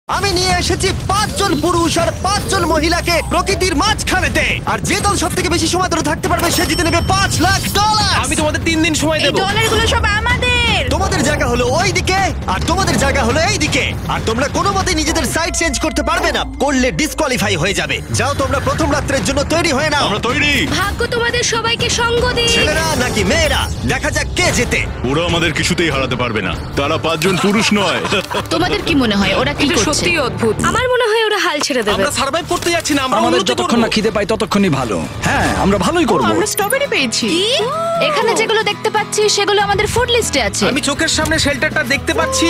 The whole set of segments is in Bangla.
আমি নিয়ে এসেছি 5 জন পুরুষ আর 5 জন মহিলাকে প্রকৃতির মাঝখানেতে, আর যে দল সব থেকে বেশি সময় ধরে থাকতে পারবে সে জিতে নেবে $5,00,000। আমি তোমাদের 3 দিন সময় এই দেবো। ডলারগুলো সব আমাদের। তোমাদের জায়গা হলো ওই দিকে আর তোমাদের জায়গা হলো এই দিকে, আর তোমরা কোনো মতে নিজেদের সাইড চেঞ্জ করতে পারবে না, করলে ডিসকোয়ালিফাই হয়ে যাবে। যাও তোমরা প্রথম রাত্রের জন্য তৈরি হয়ে নাও। আমরা তৈরি। ভাগ্য তোমাদের সবাইকে সঙ্গ দিক। ছেলেরা নাকি মেয়েরা, দেখা যাক কে জেতে। ওরা আমাদের কিছুতেই হারাতে পারবে না, তারা 5 জন পুরুষ নয়। তোমাদের কি মনে হয় ওরা কি করছে? সত্যি অদ্ভুত। আমার মনে হয় ওরা হাল ছেড়ে দেবে। আমরা সার্ভাইভ করতে যাচ্ছি না, আমরা আমাদের উন্নতি যতক্ষণ না করব। খিদে পাই ততক্ষণই ভালো। হ্যাঁ, আমরা ভালোই করব। আমরা স্ট্রবেরি পেয়েছি। কি? এখানে যেগুলো দেখতে পাচ্ছি সেগুলো আমাদের ফুড লিস্টে আছে। আমি চোখের সামনে শেল্টারটা দেখতে পাচ্ছি।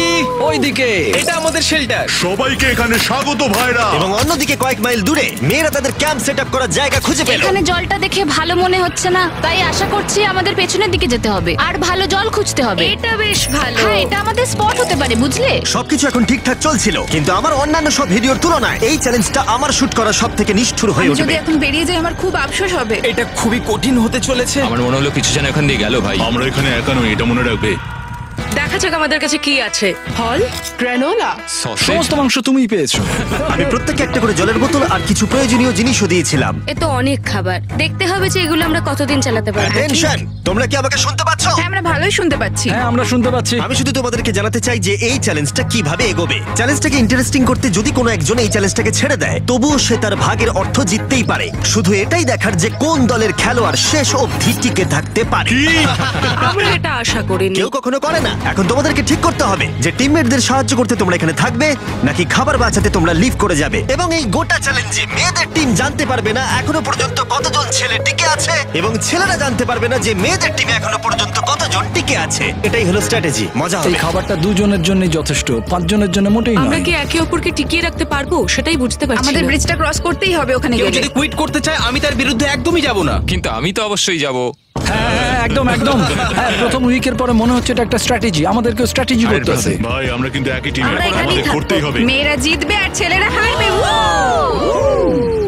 ওইদিকে এটা আমাদের শেল্টার। সবাইকে এখানে স্বাগত ভাইরা। এবং অন্যদিকে কয়েক মাইল দূরে মেয়েরা তাদের ক্যাম্প সেট আপ করার জায়গা খুঁজে পেল। এখানে জলটা দেখে ভালো মনে হচ্ছে না, তাই আশা করছি আমাদের পেছনের দিকে যেতে হবে আর ভালো জল খুঁজতে হবে। এটা বেশ ভালো। হ্যাঁ, এটা আমাদের স্পট হতে পারে, বুঝলে? সবকিছু এখন ঠিকঠাক চলছিল, কিন্তু আমার অন্যান্য সব ভিডিওর তুলনায় এই চ্যালেঞ্জটা আমার শুট করা সব থেকে নিষ্ঠুর হয়ে যদি উঠবে। এখন বেরিয়ে যাই আমার খুব আফসোস হবে। এটা খুবই কঠিন হতে চলেছে। আমার মনে হলো কিছু যেন এখান দিয়ে গেল ভাই। আমরা এখানে একা নই, এটা মনে রাখবে। দেখা যাক আমাদের কাছে কি আছে। ফল, গ্রানোলা। সসেজ। সমস্ত মাংস তুমিই পেয়েছো। আমি প্রত্যেককে একটা করে জলের বোতল আর কিছু প্রয়োজনীয় জিনিসও দিয়েছিলাম। এ তো অনেক খাবার। দেখতে হবে যে এগুলো আমরা কতদিন চালাতে পারবো। টেনশন, তোমরা কি আমাকে শুনতে পাচ্ছ? হ্যাঁ, আমরা ভালোই শুনতে পাচ্ছি। হ্যাঁ, আমরা শুনতে পাচ্ছি। আমি শুধু তোমাদেরকে জানাতে চাই যে এই চ্যালেঞ্জটা কিভাবে এগোবে। চ্যালেঞ্জটাকে ইন্টারেস্টিং করতে যদি কোনো একজন এই চ্যালেঞ্জটাকে ছেড়ে দেয়, তবুও সে তার ভাগের অর্থ জিততেই পারে। শুধু এটাই দেখার যে কোন দলের খেলোয়াড় শেষ অবধি টিকে থাকতে পারে। আমরা এটা আশা করিনি। কেউ কখনো করে না। এখন তোমাদেরকে ঠিক করতে হবে যে টিমমেটদের সাহায্য করতে তোমরা এখানে থাকবে নাকি খাবার বাঁচাতে তোমরা লিভ করে যাবে। এবং এই গোটা চ্যালেঞ্জে মেয়েদের টিম জানতে পারবে না এখনো পর্যন্ত কতজন ছেলে টিকে আছে, এবং ছেলেরা জানতে পারবে না যে মেয়েদের টিমে এখনো পর্যন্ত কতজন টিকে আছে। এটাই হলো স্ট্র্যাটেজি। মজা এই হবে। খাবারটা দুজনের জন্যই যথেষ্ট, 5 জনের জন্য মোটেই আমরা নয়। কি একে অপরকে টিকিয়ে রাখতে পারবো সেটাই বুঝতে পারছি আমাদের না। ব্রিজটা ক্রস করতেই হবে ওখানে কেউ গেলে। যদি কুইট করতে চায় আমি তার বিরুদ্ধে একদমই যাব না। কিন্তু আমি তো অবশ্যই যাব। হ্যাঁ, হ্যাঁ, একদম একদম। হ্যাঁ, প্রথম উইকের পরে মনে হচ্ছে এটা একটা স্ট্র্যাটেজি। আমাদেরকে স্ট্র্যাটেজি করতে হবে। ভাই আমরা কিন্তু একই টিমে, আমরা এখানেই আমাদের থাকবো। করতেই হবে। মেয়েরা জিতবে আর ছেলেরা হারবে।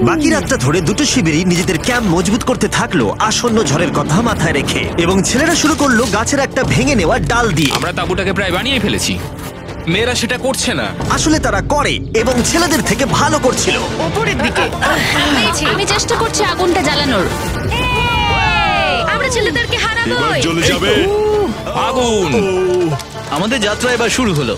বাকি রাতটা ধরে দুটো শিবিরই নিজেদের ক্যাম্প মজবুত করতে থাকলো আসন্ন ঝড়ের কথা মাথায় রেখে, এবং ছেলেরা শুরু করলো গাছের একটা ভেঙে নেওয়া ডাল দিয়ে। আমরা তাঁবুটাকে প্রায় বানিয়ে ফেলেছি। মেয়েরা সেটা করছে না। আসলে তারা করে এবং ছেলেদের থেকে ভালো করছিল। উপরের দিকে। আমি চেষ্টা করছি আগুনটা জ্বালানোর। আমরা ছেলেদেরকে হারাবো। এবার চলে যাবে আগুন। আমাদের যাত্রা এবার শুরু হলো।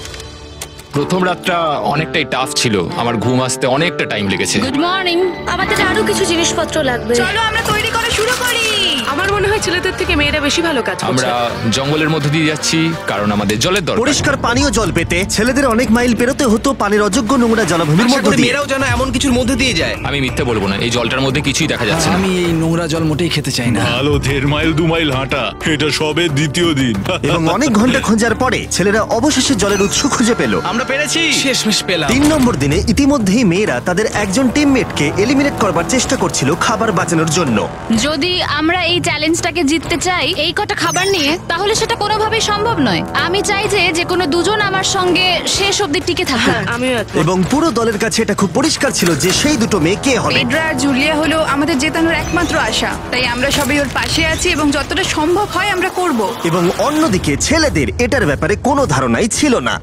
প্রথম রাতটা অনেকটাই টাফ ছিল, আমার ঘুম আসতে অনেকটা টাইম লেগেছে। Good morning. আমাদের আরো কিছু জিনিসপত্র লাগবে। চলো আমরা তৈরি করা শুরু করি। আমার মনে হয় ছেলেদের থেকে মেয়েরা বেশি ভালো কাজ করছে। আমরা জঙ্গলের মধ্যে দিয়ে যাচ্ছি কারণ আমাদের জলের দরকার। পরিষ্কার পানীয় জল পেতে ছেলেদের অনেক মাইল পেরোতে হতো পানির অযোগ্য নোংরা জলাভূমির আশা মধ্য করি দিয়ে। মেয়েরাও যেন এমন কিছুর মধ্যে দিয়ে যায়। আমি মিথ্যে বলবো না, এই জলটার মধ্যে কিছুই দেখা যাচ্ছে না। আমি এই নোংরা জল মোটেই খেতে চাই না। ভালো 1.5 মাইল 2 মাইল হাঁটা, এটা সবে দ্বিতীয় দিন। এবং অনেক ঘন্টা খোঁজার পরে ছেলেরা অবশেষে জলের উৎস খুঁজে পেল। আমরা পেরেছি, শেষমেশ পেলাম। 3 নম্বর দিনে ইতিমধ্যেই মেয়েরা তাদের একজন টিমমেটকে এলিমিনেট করবার চেষ্টা করছিল খাবার বাঁচানোর জন্য। যদি আমরা এই চ্যালেঞ্জটাকে জিততে চাই এই কটা খাবার নিয়ে, তাহলে সেটা কোনোভাবেই সম্ভব নয়। আমি চাই যে কোনো দুজন আমার সঙ্গে শেষ অবধি টিকে থাকুক। আমিও একমত। এবং পুরো দলের কাছে এটা খুব পরিষ্কার ছিল যে সেই দুটো মেয়ে কে হবে। পেড্রা আর জুলিয়া হলো আমাদের জেতানোর একমাত্র আশা, তাই আমরা সবাই ওর পাশে আছি এবং যতটা সম্ভব হয় আমরা করব। এবং অন্যদিকে ছেলেদের এটার ব্যাপারে কোনো ধারণাই ছিল না।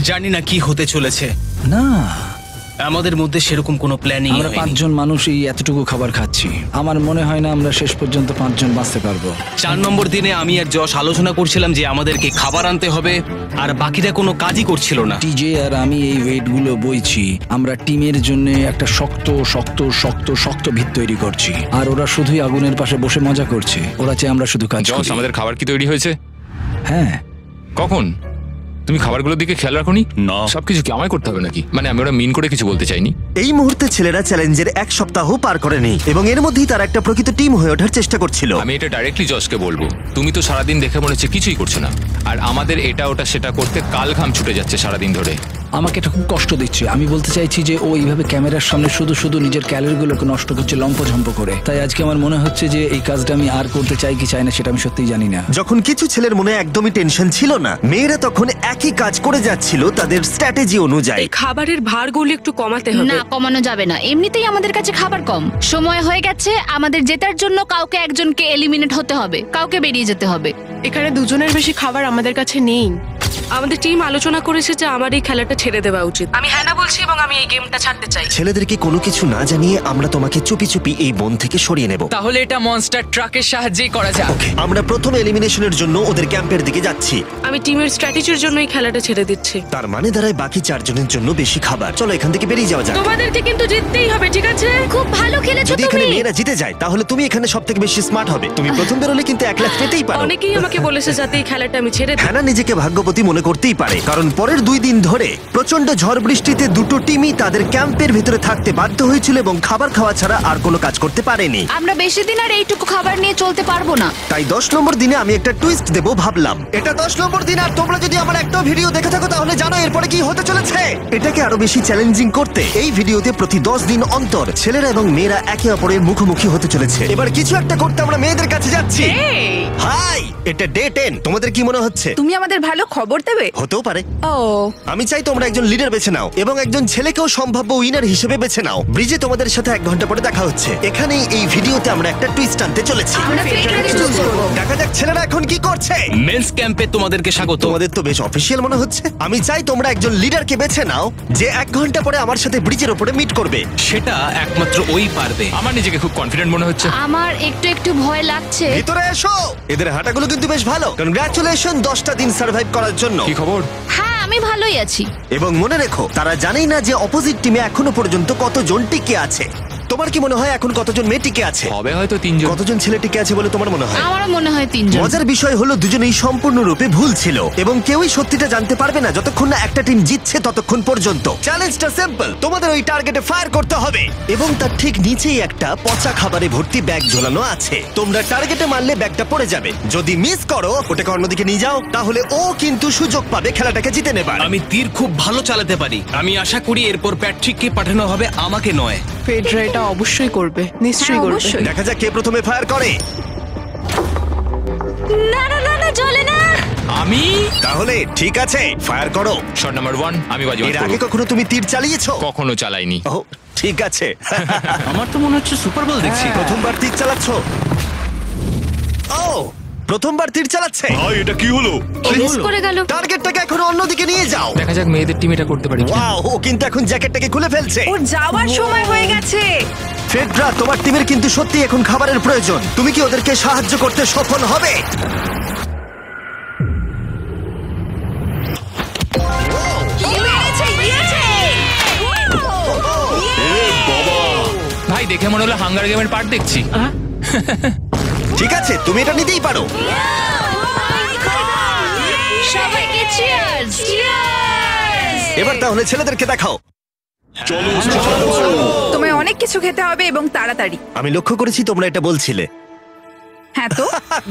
জানি না কি হতে চলেছে। না, আমাদের মধ্যে সেরকম কোনো প্ল্যানিং আমরা 5 জন মানুষ এই এতটুকু খাবার খাচ্ছি। আমার মনে হয় না আমরা শেষ পর্যন্ত 5 জন বাঁচতে পারবো। 4 নম্বর দিনে আমি আর যশ আলোচনা করছিলাম যে আমাদেরকে খাবার আনতে হবে, আর বাকিরা কোনো কাজই করছিল না। টিজে আর আমি এই ওয়েটগুলো বইছি। আমরা টিমের জন্য একটা শক্ত শক্ত শক্ত শক্ত ভিত তৈরি করছি, আর ওরা শুধুই আগুনের পাশে বসে মজা করছে। ওরা চাই আমরা শুধু কাজ জস, করি। আমাদের খাবার কি তৈরি হয়েছে? হ্যাঁ, কখন? তুমি খাবারগুলোর দিকে খেয়াল রাখোনি? না। সবকিছু কি আমায় করতে হবে নাকি? মানে আমি ওরা মিন করে কিছু বলতে চাইনি। এই মুহূর্তে ছেলেরা চ্যালেঞ্জের 1 সপ্তাহ পার করেনি, এবং এর মধ্যেই তারা একটা প্রকৃত টিম হয়ে ওঠার চেষ্টা করছিল। আমি এটা ডাইরেক্টলি জসকে বলবো। তুমি তো সারাদিন দেখে মনে হচ্ছে কিছুই করছো না, আর আমাদের এটা ওটা সেটা করতে কাল ঘাম ছুটে যাচ্ছে সারাদিন ধরে। আমাকে এটা খুব কষ্ট দিচ্ছে। আমি বলতে চাইছি যে ও এইভাবে ক্যামেরার সামনে শুধু শুধু নিজের ক্যালোরিগুলোকে নষ্ট করছে লম্পঝম্প করে। তাই আজকে আমার মনে হচ্ছে যে এই কাজটা আমি আর করতে চাই কি চাই না সেটা আমি সত্যিই জানি না। যখন কিছু ছেলের মনে একদমই টেনশন ছিল না, মেয়েরা তখন একই কাজ করে যাচ্ছিল তাদের স্ট্র্যাটেজি অনুযায়ী। এই খাবারের ভারগুলো একটু কমাতে হবে। না, কমানো যাবে না। এমনিতেই আমাদের কাছে খাবার কম। সময় হয়ে গেছে আমাদের জেতার জন্য। কাউকে একজনকে এলিমিনেট হতে হবে, কাউকে বেরিয়ে যেতে হবে। এখানে দুজনের বেশি খাবার আমাদের কাছে নেই। আমাদের টিম আলোচনা করেছে যে আমার এই খেলাটা ছেড়ে দেওয়া উচিত। আমি হ্যাঁ না বলছি এবং আমি এই গেমটা ছাড়তে চাই। ছেলেদেরকে কোনো কিছু না জানিয়ে আমরা তোমাকে চুপি চুপি এই বন থেকে সরিয়ে নেব। তাহলে এটা মনস্টার ট্রাকের সাহায্যেই করা যাক। ওকে, আমরা প্রথম এলিমিনেশনের জন্য ওদের ক্যাম্পের দিকে যাচ্ছি। আমি টিমের স্ট্র্যাটেজির জন্য এই খেলাটা ছেড়ে দিচ্ছি। তার মানে দাঁড়ায় বাকি 4 জনের জন্য বেশি খাবার। চলো এখান থেকে বেরিয়ে যাওয়া যাক। তোমাদেরকে কিন্তু জিততেই হবে, ঠিক আছে? খুব ভালো খেলেছো যদি এখানে তুমি। মেয়েরা জিতে যায় তাহলে তুমি এখানে সবথেকে বেশি স্মার্ট হবে। তুমি প্রথম বেরোলে কিন্তু 1 লাখ পেতেই পারো। অনেকেই আমাকে বলেছে যাতে এই খেলাটা আমি ছেড়ে দিই। হ্যানা নিজেকে ভাগ্যবতী মনে করতেই পারে, কারণ পরের 2 দিন ধরে প্রচন্ড ঝড় বৃষ্টিতে দুটো টিমই তাদের ক্যাম্পের ভিতরে থাকতে বাধ্য হয়েছিল এবং খাবার খাওয়া ছাড়া আর কোনো কাজ করতে পারেনি। আমরা বেশি দিন আর এইটুকু খাবার নিয়ে চলতে পারবো না। তাই 10 নম্বর দিনে আমি একটা টুইস্ট দেব ভাবলাম। এটা 10 নম্বর দিন, আর তোমরা যদি আমার একটা ভিডিও দেখে থাকো তাহলে জানো এরপরে কি হতে চলেছে। এটাকে আরো বেশি চ্যালেঞ্জিং করতে এই ভিডিওতে প্রতি 10 দিন অন্তর ছেলেরা এবং মেয়েরা একে অপরের মুখোমুখি হতে চলেছে। এবার কিছু একটা করতে আমরা মেয়েদের কাছে যাচ্ছি। হাই, এটা ডে 10। তোমাদের কি মনে হচ্ছে? তুমি আমাদের ভালো খবর দেবে? হতেও পারে। ও, আমি চাই তোমরা একজন লিডার বেছে নাও এবং একজন ছেলেকেও সম্ভাব্য উইনার হিসেবে বেছে নাও। ব্রিজে তোমাদের সাথে 1 ঘন্টা পরে দেখা হচ্ছে। এখানেই এই ভিডিওতে আমরা একটা টুইস্ট আনতে চলেছি। আমরা ফেডরারকে চুজ করব। দেখা যাক ছেলেরা এখন কি করছে। মেন্স ক্যাম্পে তোমাদেরকে স্বাগত। তোমাদের তো বেশ অফিসিয়াল মনে হচ্ছে। আমি চাই তোমরা একজন লিডারকে বেছে নাও যে 1 ঘন্টা পরে আমার সাথে ব্রিজের উপরে মিট করবে। সেটা একমাত্র ওই পারবে। আমার নিজেকে খুব কনফিডেন্ট মনে হচ্ছে। আমার একটু একটু ভয় লাগছে। ভিতরে এসো। এদের হাঁটাগুলো কিন্তু বেশ ভালো। কনগ্রাচুলেশন 10টা দিন সার্ভাইভ করার জন্য। কি খবর? হ্যাঁ, আমি ভালোই আছি। এবং মনে রেখো, তারা জানেই না যে অপোজিট টিমে এখনো পর্যন্ত কতজন টিকে আছে। তোমার কি মনে হয় এখন কতজন মেয়ে টিকে আছে? হবে হয়তো 3 জন। কতজন ছেলে টিকে আছে বলে তোমার মনে হয়? আমারও মনে হয় 3 জন। মজার বিষয় হলো দুজনেই সম্পূর্ণরূপে ভুল ছিল এবং কেউই সত্যিটা জানতে পারবে না যতক্ষণ না একটা টিম জিতছে ততক্ষণ পর্যন্ত। চ্যালেঞ্জটা সিম্পল, তোমাদের ওই টার্গেটে ফায়ার করতে হবে এবং তার ঠিক নিচেই একটা পচা খাবারে ভর্তি ব্যাগ ঝোলানো আছে। তোমরা টার্গেটে মারলে ব্যাগটা পড়ে যাবে। যদি মিস করো, ওটাকে অন্যদিকে নিয়ে যাও, তাহলে ও কিন্তু সুযোগ পাবে খেলাটাকে জিতে নেবার। আমি তীর খুব ভালো চালাতে পারি। আমি আশা করি এরপর প্যাট্রিককে পাঠানো হবে, আমাকে নয়। ফেডরা এটা অবশ্যই করবে, নিশ্চয়ই হ্যাঁ, করবে। অবশ্যই। দেখা যাক কে প্রথমে ফায়ার করে। না না না না, চলে না। আমি তাহলে ঠিক আছে, ফায়ার করো। শট নাম্বার 1 আমি বাজি এর আগে কখনো তুমি তীর চালিয়েছো? কখনো চালাইনি। ও, ঠিক আছে। আমার তো মনে হচ্ছে সুপার বল দেখছি। প্রথমবার তীর চালাচ্ছ? ও, প্রথমবার তীর চালাচ্ছে। ভাই এটা কি হলো? মিস করে গেল। টার্গেটটাকে এখন অন্যদিকে নিয়ে যাও। দেখা যাক মেয়েদের টিম এটা করতে পারি কিনা। ওয়াও, ও কিন্তু এখন জ্যাকেটটাকে খুলে ফেলছে। ওর যাওয়ার সময় হয়ে গেছে। ফেডরা, তোমার টিমের কিন্তু সত্যি এখন খাবারের প্রয়োজন। তুমি কি ওদেরকে সাহায্য করতে সফল হবে? ভাই দেখে মনে হলো হাঙ্গার গেমের পার্ট দেখছি। ঠিক আছে, তুমি এটা নিতেই পারো। সবাইকে চিয়ার্স। এবার তাহলে ছেলেদেরকে দেখাও। তোমায় অনেক কিছু খেতে হবে এবং তাড়াতাড়ি। আমি লক্ষ্য করেছি তোমরা এটা বলছিলে। হ্যাঁ তো,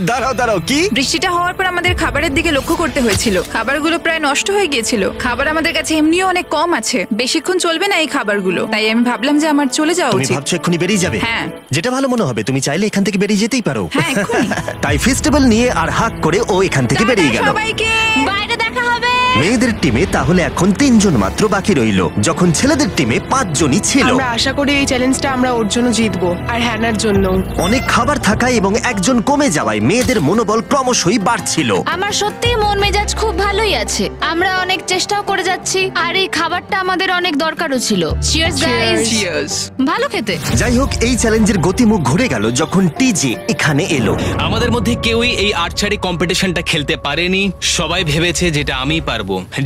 দাঁড়াও দাঁড়াও, কি? বৃষ্টিটা হওয়ার পর আমাদের খাবারের দিকে লক্ষ্য করতে হয়েছিল। খাবারগুলো প্রায় নষ্ট হয়ে গিয়েছিল। খাবার আমাদের কাছে এমনিও অনেক কম আছে, বেশিক্ষণ চলবে না এই খাবারগুলো। তাই আমি ভাবলাম যে আমার চলে যাওয়া তুমি উচিত। ভাবছো এক্ষুনি বেরিয়ে যাবে? হ্যাঁ। যেটা ভালো মনে হবে। তুমি চাইলে এখান থেকে বেরিয়ে যেতেই পারো। হ্যাঁ, এক্ষুনি। তাই ফেস্টিভ্যাল নিয়ে আর হাক করে ও এখান থেকে বেরিয়ে গেল। টাটা সবাইকে। বাইরে দেখা হবে। মেয়েদের টিমে তাহলে এখন 3 জন মাত্র বাকি রইল, যখন ছেলেদের টিমে 5 জনই ছিল। আমরা আশা করি এই চ্যালেঞ্জটা আমরা ওর জন্য জিতবো আর হ্যানার জন্য। অনেক খাবার থাকায় এবং একজন কমে যাওয়ায় মেয়েদের মনোবল ক্রমশই বাড়ছিল। আমার সত্যিই মন মেজাজ খুব ভালোই আছে। আমরা অনেক চেষ্টাও করে যাচ্ছি আর এই খাবারটা আমাদের অনেক দরকারও ছিল। Cheers guys. ভালো খেতে। যাই হোক, এই চ্যালেঞ্জের গতিমুখ ঘুরে গেল যখন টিজে এখানে এলো। আমাদের মধ্যে কেউই এই আর্চারি কম্পিটিশনটা খেলতে পারেনি। সবাই ভেবেছে যেটা আমিই পারবো।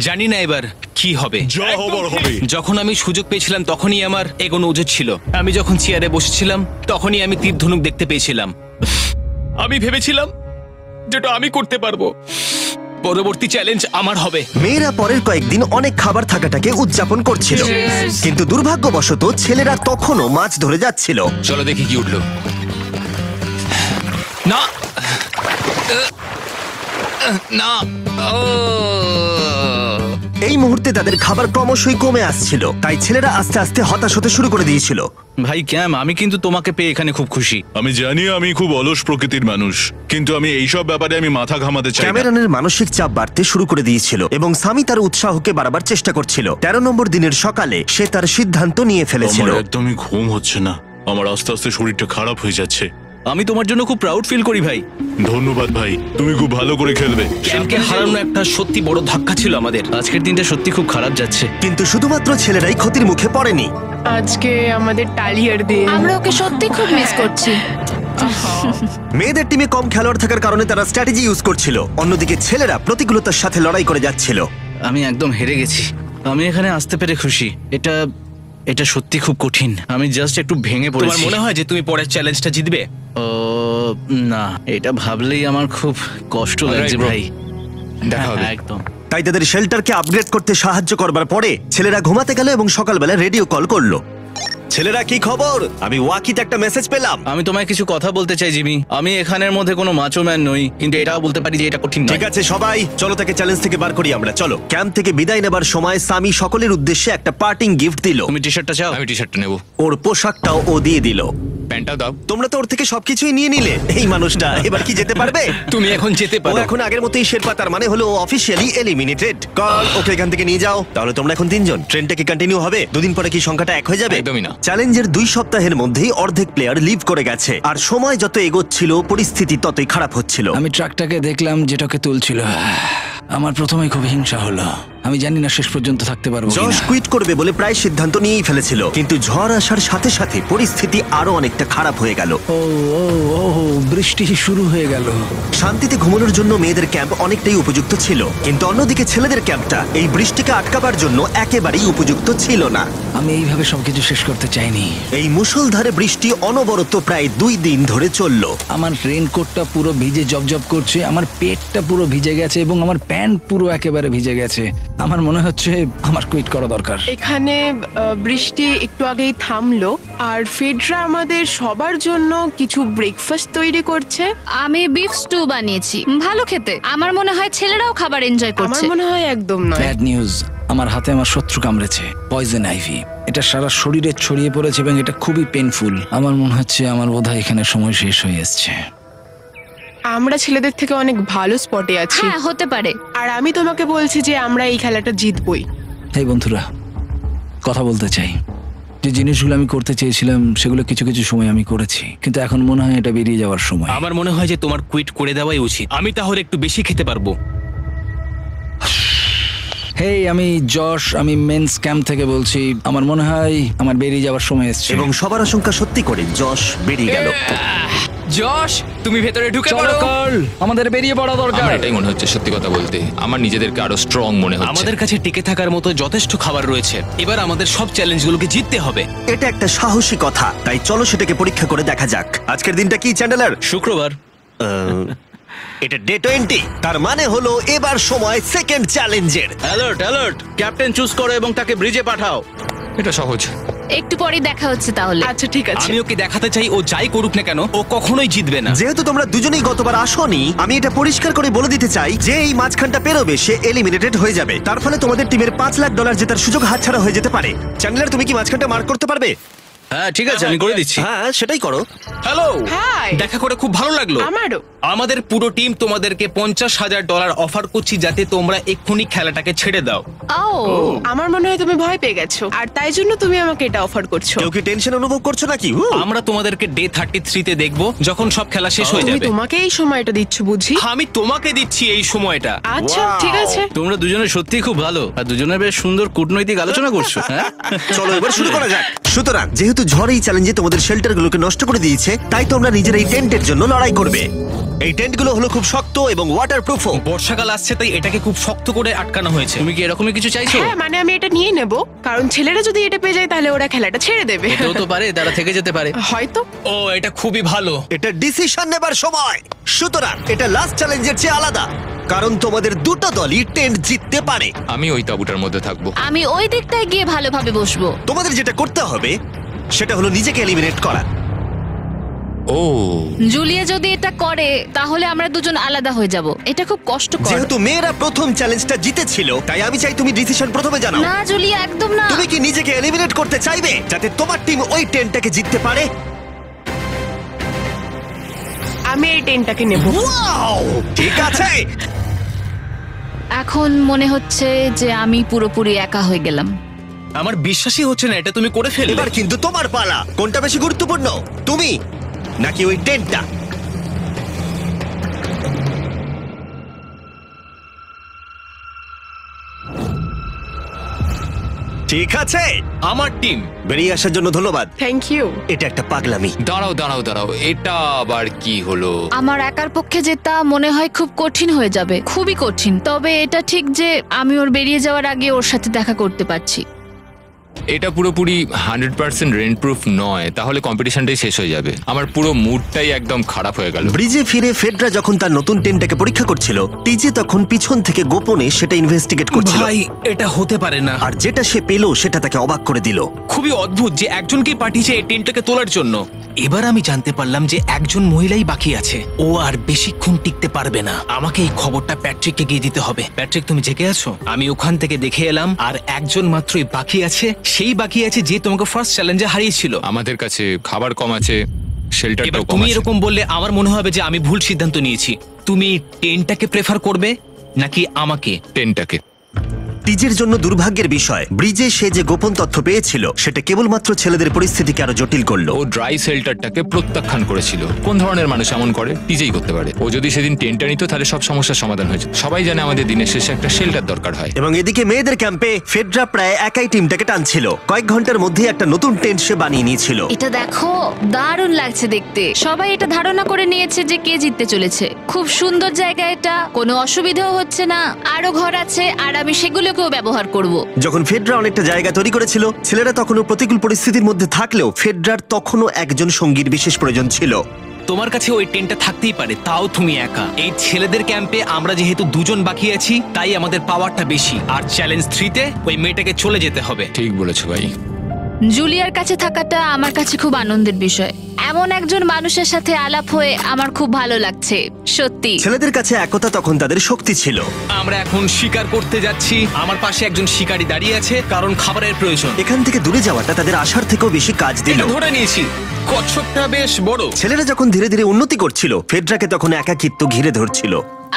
জানি না এবার কি হবে। যা হবার হবে। যখন আমি সুযোগ পেয়েছিলাম তখনই আমার এগোনো উচিত ছিল। আমি যখন চেয়ারে বসেছিলাম তখনই আমি তীর ধনুক দেখতে পেয়েছিলাম। আমি ভেবেছিলাম যেটা আমি করতে পারবো। পরবর্তী চ্যালেঞ্জ আমার হবে। মেয়েরা পরের কয়েকদিন অনেক খাবার থাকাটাকে উদযাপন করছিল, কিন্তু দুর্ভাগ্যবশত ছেলেরা তখনও মাছ ধরে যাচ্ছিল। চলো দেখি কি উঠলো। না না, ও এই মুহূর্তে তাদের খাবার ক্রমশই কমে আসছিল, তাই ছেলেরা আস্তে আস্তে হতাশ হতে শুরু করে দিয়েছিল। ভাই ক্যাম, আমি কিন্তু তোমাকে পেয়ে এখানে খুব খুশি। আমি জানি আমি খুব অলস প্রকৃতির মানুষ, কিন্তু আমি এইসব ব্যাপারে আমি মাথা ঘামাতে চাই না। ক্যামেরনের মানসিক চাপ বাড়তে শুরু করে দিয়েছিল এবং সামি তার উৎসাহকে বাড়াবার চেষ্টা করছিল। 13 নম্বর দিনের সকালে সে তার সিদ্ধান্ত নিয়ে ফেলেছিল। আমার একদমই ঘুম হচ্ছে না। আমার আস্তে আস্তে শরীরটা খারাপ হয়ে যাচ্ছে। আমি তোমার জন্য খুব প্রাউড ফিল করি ভাই। ধন্যবাদ ভাই, তুমি খুব ভালো করে খেলবে। ক্যাম্পকে হারানো একটা সত্যি বড় ধাক্কা ছিল আমাদের। আজকের দিনটা সত্যি খুব খারাপ যাচ্ছে। কিন্তু শুধুমাত্র ছেলেরাই ক্ষতির মুখে পড়েনি। আজকে আমাদের টালিয়ার দিন। আমরা ওকে সত্যি খুব মিস করছি। মেয়েদের টিমে কম খেলোয়াড় থাকার কারণে তারা স্ট্র্যাটেজি ইউজ করছিল, অন্যদিকে ছেলেরা প্রতিকূলতার সাথে লড়াই করে যাচ্ছিল। আমি একদম হেরে গেছি। আমি এখানে আসতে পেরে খুশি। এটা সত্যি খুব কঠিন। আমি জাস্ট একটু ভেঙে তোমার পড়েছি। মনে হয় যে তুমি পরের চ্যালেঞ্জটা জিতবে? ও না, এটা ভাবলেই আমার খুব কষ্ট লাগছে bro. ভাই। দেখা হবে। হ্যাঁ, একদম। তাই তাদের শেল্টারকে আপগ্রেড করতে সাহায্য করবার পরে ছেলেরা ঘুমাতে গেল এবং সকালবেলা রেডিও কল করলো। ছেলেরা, কি খবর? আমি ওয়াকিতে একটা মেসেজ পেলাম। আমি তোমায় কিছু কথা বলতে চাই জিমি। আমি এখানের মধ্যে কোনো মাচো ম্যান নই, কিন্তু এটাও বলতে পারি যে এটা কঠিন নয়। ঠিক আছে সবাই, চলো তাকে চ্যালেঞ্জ থেকে বার করি আমরা। চলো। ক্যাম্প থেকে বিদায় নেবার সময় সামি সকলের উদ্দেশ্যে একটা পার্টিং গিফট দিল। তুমি টি শার্টটা চাও? আমি টি শার্টটা নেবো, ওর পোশাকটাও ও দিয়ে দিল। প্যান্টটাও দাও। তোমরা তো ওর থেকে সবকিছুই নিয়ে নিলে। এই মানুষটা এবার কি যেতে পারবে? তুমি এখন যেতে ও পারো। এখন আগের মতোই শেরপা, তার মানে হলো অফিসিয়ালি এলিমিনেটেড। কল ওকে এখান থেকে নিয়ে যাও। তাহলে তোমরা এখন 3 জন। ট্রেনটা কি কন্টিনিউ হবে? দুদিন পরে কি সংখ্যাটা 1 হয়ে যাবে? একদমই না। চ্যালেঞ্জের 2 সপ্তাহের মধ্যেই অর্ধেক প্লেয়ার লিভ করে গেছে, আর সময় যত এগোচ্ছিল পরিস্থিতি ততই খারাপ হচ্ছিল। আমি ট্রাকটাকে দেখলাম যেটাকে তুলছিল। আমার প্রথমেই খুব হিংসা হলো। আমি জানি না শেষ পর্যন্ত থাকতে পারবো জশ কিনা। কুইট করবে বলে প্রায় সিদ্ধান্ত নিয়েই ফেলেছিল, কিন্তু ঝড় আসার সাথে সাথে পরিস্থিতি আরো অনেকটা খারাপ হয়ে গেল। ও ও ও বৃষ্টি শুরু হয়ে গেল। শান্তিতে ঘুমানোর জন্য মেয়েদের ক্যাম্প অনেকটাই উপযুক্ত ছিল, কিন্তু অন্যদিকে ছেলেদের ক্যাম্পটা এই বৃষ্টিকে আটকাবার জন্য একেবারেই উপযুক্ত ছিল না। আমি এইভাবে সবকিছু শেষ করতে চাইনি। এই মুষলধারে বৃষ্টি অনবরত প্রায় 2 দিন ধরে চললো। আমার রেনকোটটা পুরো ভিজে জবজব করছে, আমার পেটটা পুরো ভিজে গেছে এবং আমার প্যান্ট পুরো একেবারে ভিজে গেছে। আমার মনে হচ্ছে আমার কুইট করা দরকার। এখানে বৃষ্টি একটু আগেই থামলো, আর ফেডরা আমাদের সবার জন্য কিছু ব্রেকফাস্ট তৈরি করছে। আমি বিফ স্টু বানিয়েছি, ভালো খেতে। আমার মনে হয় ছেলেরাও খাবার এনজয় আমার করছে। মনে হয় একদম নয়। ব্যাড নিউজ, আমার হাতে আমার শত্রু কামড়েছে, পয়জন আইভি। এটা সারা শরীরে ছড়িয়ে পড়েছে এবং এটা খুবই পেইনফুল। আমার মনে হচ্ছে আমার বোধহয় এখানে সময় শেষ হয়ে এসছে। আমরা ছেলেদের থেকে অনেক ভালো স্পটে আছি, হ্যাঁ, হতে পারে। আর আমি তোমাকে বলছি যে আমরা এই খেলাটা জিতবই। এই বন্ধুরা, কথা বলতে চাই। যে জিনিসগুলো আমি করতে চেয়েছিলাম সেগুলো কিছু কিছু সময় আমি করেছি, কিন্তু এখন মনে হয় এটা বেরিয়ে যাওয়ার সময়। আমার মনে হয় যে তোমার কুইট করে দেওয়াই উচিত। আমি তাহলে একটু বেশি খেতে পারবো। হেই, আমি যশ, আমি মেন্স ক্যাম্প থেকে বলছি। আমার মনে হয় আমার বেরিয়ে যাওয়ার সময় এসছে। এবং সবার আশঙ্কা সত্যি করে যশ বেরিয়ে গেল। যশ, তুমি ভেতরে ঢুকে চলো পড়ো। কার্ল, আমাদের বেরিয়ে পড়া দরকার। আমার এটাই মনে হচ্ছে, সত্যি কথা বলতে আমার নিজেদেরকে আরো স্ট্রং মনে হচ্ছে। আমাদের কাছে টিকে থাকার মতো যথেষ্ট খাবার রয়েছে। এবার আমাদের সব চ্যালেঞ্জগুলোকে জিততে হবে। এটা একটা সাহসী কথা, তাই চলো সেটাকে পরীক্ষা করে দেখা যাক। আজকের দিনটা কি চ্যান্ডেলার? শুক্রবার। এটা ডে 20, তার মানে হলো এবার সময় সেকেন্ড চ্যালেঞ্জের। অ্যালার্ট অ্যালার্ট, ক্যাপ্টেন চুজ করো এবং তাকে ব্রিজে পাঠাও। এটা সহজ। একটু পরেই দেখা হচ্ছে তাহলে। আচ্ছা ঠিক আছে। আমি ওকে দেখাতে চাই ও যাই করুক না কেন ও কখনোই জিতবে না। যেহেতু তোমরা দুজনেই গতবার আসোনি, আমি এটা পরিষ্কার করে বলে দিতে চাই যে এই মাঝখানটা পেরোবে সে এলিমিনেটেড হয়ে যাবে। তার ফলে তোমাদের টিমের $5 লাখ জেতার সুযোগ হাতছাড়া হয়ে যেতে পারে। চ্যান্ডেলার, তুমি কি মাঝখানটা মার্ক করতে পারবে? হ্যাঁ ঠিক আছে, আমি করে দিচ্ছি। হ্যাঁ, সেটাই করো। Hello, hi. দেখা করে খুব ভালো লাগলো। আমারও। আমাদের পুরো টিম তোমাদেরকে $50,000 অফার করছি যাতে তোমরা এক্ষুনি খেলাটাকে ছেড়ে দাও। ও, আমার মনে হয় তুমি ভয় পেয়ে গেছো, আর তাই জন্য তুমি আমাকে এটা অফার করছো। কেউ কি টেনশন অনুভব করছো নাকি? আমরা তোমাদেরকে ডে 33 তে দেখবো যখন সব খেলা শেষ হয়ে তুমি যাবে। তোমাকে এই সময়টা দিচ্ছ বুঝি? আমি তোমাকে দিচ্ছি এই সময়টা। আচ্ছা Wow. ঠিক আছে। তোমরা দুজনে সত্যি খুব ভালো, আর দুজনে বেশ সুন্দর কূটনৈতিক আলোচনা করছো। হ্যাঁ, চলো এবার শুরু করা যাক। সুতরাং যেহেতু ঝড় এই চ্যালেঞ্জে তোমাদের শেল্টারগুলোকে নষ্ট করে দিয়েছে, তাই তোমরা নিজের এই টেন্টের জন্য লড়াই করবে। এই টেন্টগুলো হলো খুব শক্ত এবং ওয়াটারপ্রুফও। বর্ষাকাল আসছে তাই এটাকে খুব শক্ত করে আটকানো হয়েছে। তুমি কি এরকমই কিছু চাইছো? হ্যাঁ মানে আমি এটা নিয়ে নেব, কারণ ছেলেরা যদি এটা পেয়ে যায় তাহলে ওরা খেলাটা ছেড়ে দেবে। কেউ তো পারে, তারা থেকে যেতে পারে। হয়তো। ও, এটা খুবই ভালো। এটা ডিসিশন নেবার সময়। সুতরাং এটা লাস্ট চ্যালেঞ্জের চেয়ে আলাদা, কারণ তোমাদের দুটো দলই টেন্ট জিততে পারে। আমি ওই তাঁবুটার মধ্যে থাকবো। আমি ওই দিকটায় গিয়ে ভালোভাবে বসবো। তোমাদের যেটা করতে হবে সেটা হলো নিজেকে এলিমিনেট করা। ও, জুলিয়া যদি এটা করে তাহলে আমরা দুজন আলাদা হয়ে যাব। এটা খুব কষ্টকর। যেহেতু মেয়েরা প্রথম চ্যালেঞ্জটা জিতেছিল, তাই আমি চাই তুমি ডিসিশন প্রথমে জানাও। না জুলিয়া, একদম না। তুমি কি নিজেকে এলিমিনেট করতে চাইবে যাতে তোমার টিম ওই টেন্টটাকে জিততে পারে? আমি এই টেনটাকে নেব। ওয়াও, ঠিক আছে। এখন মনে হচ্ছে যে আমি পুরোপুরি একা হয়ে গেলাম। আমার বিশ্বাসই হচ্ছে না এটা তুমি করে ফেললে। এবার কিন্তু তোমার পালা। কোনটা বেশি গুরুত্বপূর্ণ, তুমি নাকি ওই টেন্টটা? ঠিক আছে, আমার টিম। বেরিয়ে আসার জন্য ধন্যবাদ। Thank you. এটা একটা পাগলামি। দাঁড়াও এটা আবার কি হলো? আমার একার পক্ষে জেতা মনে হয় খুব কঠিন হয়ে যাবে, খুবই কঠিন। তবে এটা ঠিক যে আমি ওর বেরিয়ে যাওয়ার আগে ওর সাথে দেখা করতে পারছি। এটা পুরোপুরি 100% রেন্ট প্রুফ নয়, তাহলে কম্পিটিশনটাই শেষ হয়ে যাবে। আমার পুরো মুডটাই একদম খারাপ হয়ে গেল। ব্রিজে ফিরে ফেডরা যখন তার নতুন টেন্টটাকে পরীক্ষা করছিল, টিজে তখন পিছন থেকে গোপনে সেটা ইনভেস্টিগেট করছিল। ভাই, এটা হতে পারে না। আর যেটা সে পেল সেটা তাকে অবাক করে দিল। খুবই অদ্ভুত যে একজনকেই পাঠিয়েছে এই টেন্টটাকে তোলার জন্য। এবার আমি জানতে পারলাম যে একজন মহিলাই বাকি আছে। ও আর বেশিক্ষণ টিকতে পারবে না। আমাকে এই খবরটা প্যাট্রিককে গিয়ে দিতে হবে। প্যাট্রিক, তুমি জেগে আছো? আমি ওখান থেকে দেখে এলাম আর একজন মাত্রই বাকি আছে। সেই বাকি আছে যে তোমাকে ফার্স্ট চ্যালেঞ্জে হারিয়েছিল। আমাদের কাছে খাবার কম আছে, শেল্টারটাও কম তুমি আছে। এরকম বললে আমার মনে হবে যে আমি ভুল সিদ্ধান্ত নিয়েছি। তুমি টেন্টটাকে প্রেফার করবে নাকি আমাকে? টেন্টটাকে। টিজের জন্য দুর্ভাগ্যের বিষয়, ব্রিজে সে যে গোপন তথ্য পেয়েছিল সেটা কেবলমাত্র ছেলেদের পরিস্থিতিকে আরো জটিল করলো। ও ড্রাই শেল্টারটাকে প্রত্যাখ্যান করেছিল। কোন ধরনের মানুষ এমন করে? টিজেই করতে পারে। ও যদি সেদিন টেন্টটা নিত তাহলে সব সমস্যার সমাধান হয়েছে। সবাই জানে আমাদের দিনের শেষে একটা শেল্টার দরকার হয়। এবং এদিকে মেয়েদের ক্যাম্পে ফেডরা প্রায় একাই টিমটাকে টানছিল। কয়েক ঘন্টার মধ্যে একটা নতুন টেন্ট সে বানিয়ে নিয়েছিল। এটা দেখো, দারুণ লাগছে দেখতে। সবাই এটা ধারণা করে নিয়েছে যে কে জিততে চলেছে। খুব সুন্দর জায়গা এটা, কোনো অসুবিধাও হচ্ছে না। আরো ঘর আছে আর আমি সেগুলোকেও ব্যবহার করব। যখন ফেডরা অনেকটা জায়গা তৈরি করেছিল, ছেলেরা তখনও প্রতিকূল পরিস্থিতির মধ্যে থাকলেও ফেডরার তখনও একজন সঙ্গীর বিশেষ প্রয়োজন ছিল। তোমার কাছে ওই টেন্টটা থাকতেই পারে, তাও তুমি একা। এই ছেলেদের ক্যাম্পে আমরা যেহেতু দুজন বাকি আছি, তাই আমাদের পাওয়ারটা বেশি। আর চ্যালেঞ্জ 3-তে ওই মেয়েটাকে চলে যেতে হবে। ঠিক বলেছো ভাই। জুলিয়ার কাছে থাকাটা আমার কাছে খুব আনন্দের বিষয়। এমন একজন মানুষের সাথে আলাপ হয়ে আমার খুব ভালো লাগছে, সত্যি। ছেলেদের কাছে একতা তখন তাদের শক্তি ছিল। আমরা এখন শিকার করতে যাচ্ছি। আমার পাশে একজন শিকারী দাঁড়িয়ে আছে, কারণ খাবারের প্রয়োজন। এখান থেকে দূরে যাওয়াটা তাদের আশার থেকেও বেশি কাজ দিল। এটা ধরে নিয়েছি, কচ্ছপটা বেশ বড়। ছেলেরা যখন ধীরে ধীরে উন্নতি করছিল, ফেডরাকে তখন একাকিত্ব ঘিরে ধরছিল।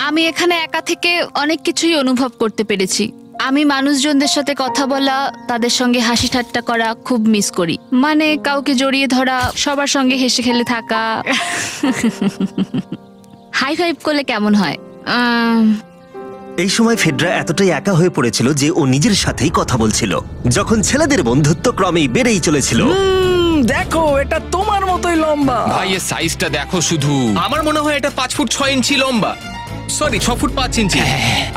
আমি এখানে একা থেকে অনেক কিছুই অনুভব করতে পেরেছি। আমি মানুষজনদের সাথে কথা বলা, তাদের সঙ্গে হাসি ঠাট্টা করা খুব মিস করি। মানে কাউকে জড়িয়ে ধরা, সবার সঙ্গে হেসে খেলে থাকা। হাই ফাইভ করলে কেমন হয়? এই সময় ফেডরা এতটাই একা হয়ে পড়েছিল যে ও নিজের সাথেই কথা বলছিল। যখন ছেলেদের বন্ধুত্ব ক্রমেই বেড়েই চলেছিল। দেখো, এটা তোমার মতোই লম্বা। ভাই, এর সাইজটা দেখো শুধু। আমার মনে হয় এটা 5 ফুট 6 ইঞ্চি লম্বা। সরি, 6 ফুট 5 ইঞ্চি।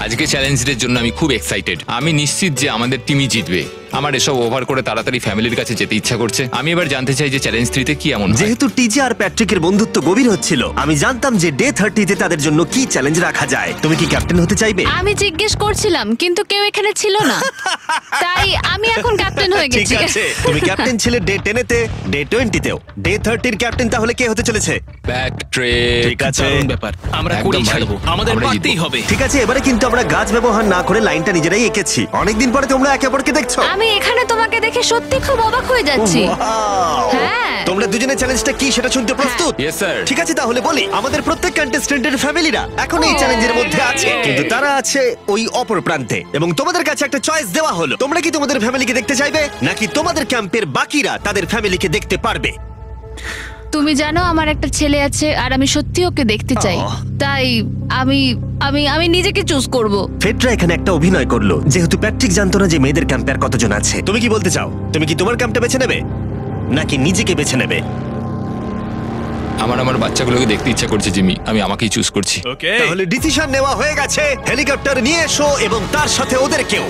আজকে চ্যালেঞ্জের জন্য আমি খুব এক্সাইটেড। আমি নিশ্চিত যে আমাদের টিমই জিতবে। আমার এসব ওভার করে তাড়াতাড়ি ফ্যামিলির কাছে যেতে ইচ্ছা করছে। আমি এবার জানতে চাই যে চ্যালেঞ্জ 3-তে কি এমন হয়। যেহেতু টিজে আর প্যাট্রিকের বন্ধুত্ব গভীর হচ্ছিল, আমি জানতাম যে ডে 30-তে তাদের জন্য কি চ্যালেঞ্জ রাখা যায়। তুমি কি ক্যাপ্টেন হতে চাইবে? আমি জিজ্ঞেস করছিলাম, কিন্তু কেউ এখানে ছিল না, তাই আমি এখন ক্যাপ্টেন হয়ে ঠিক গেছি। আছে, তুমি ক্যাপ্টেন ছিলে ডে 10-তে, ডে 20-তেও। ডে 30-র ক্যাপ্টেন তাহলে কে হতে চলেছে? প্যাট্রিক। ঠিক আছে, দারুণ ব্যাপার। আমরা একদম করেই ভাই, ছাড়বো। আমাদের আমরাই পারতেই জিতবো। হবে। ঠিক আছে, এবারে কিন্তু আমরা গাছ ব্যবহার না করে লাইনটা নিজেরাই এঁকেছি। অনেকদিন পরে তোমরা একে অপরকে দেখছো। আমি এখানে তোমাকে দেখে সত্যি খুব অবাক হয়ে যাচ্ছি। Wow! হ্যাঁ। তোমরা দুজনের চ্যালেঞ্জটা কি সেটা শুনতে প্রস্তুত? Yes, sir. ঠিক আছে, তাহলে বলি, আমাদের প্রত্যেক কন্টেস্টেন্টের ফ্যামিলিরা এখন এই চ্যালেঞ্জের মধ্যে আছে, কিন্তু তারা আছে ওই অপর প্রান্তে। এবং তোমাদের কাছে একটা চয়েস দেওয়া হলো, তোমরা কি তোমাদের ফ্যামিলিকে দেখতে চাইবে নাকি তোমাদের ক্যাম্পের বাকিরা তাদের ফ্যামিলিকে দেখতে পারবে? তুমি জানো আমার একটা ছেলে আছে আর আমি সত্যি ওকে দেখতে চাই। তাই আমি আমি আমি নিজেকে চুজ করব। ফেডরা এখানে একটা অভিনয় করলো, যেহেতু প্যাট্রিক জানতো না যে মেয়েদের ক্যাম্পে আর কতজন আছে। তুমি কি বলতে চাও? তুমি কি তোমার ক্যাম্পটা বেছে নেবে নাকি নিজেকে বেছে নেবে? আমার বাচ্চাগুলোকে দেখতে ইচ্ছা করছে জিমি। আমি আমাকেই চুজ করছি। তাহলে ডিসিশন নেওয়া হয়ে গেছে। হেলিকপ্টার নিয়ে এসো এবং তার সাথে ওদেরকেও।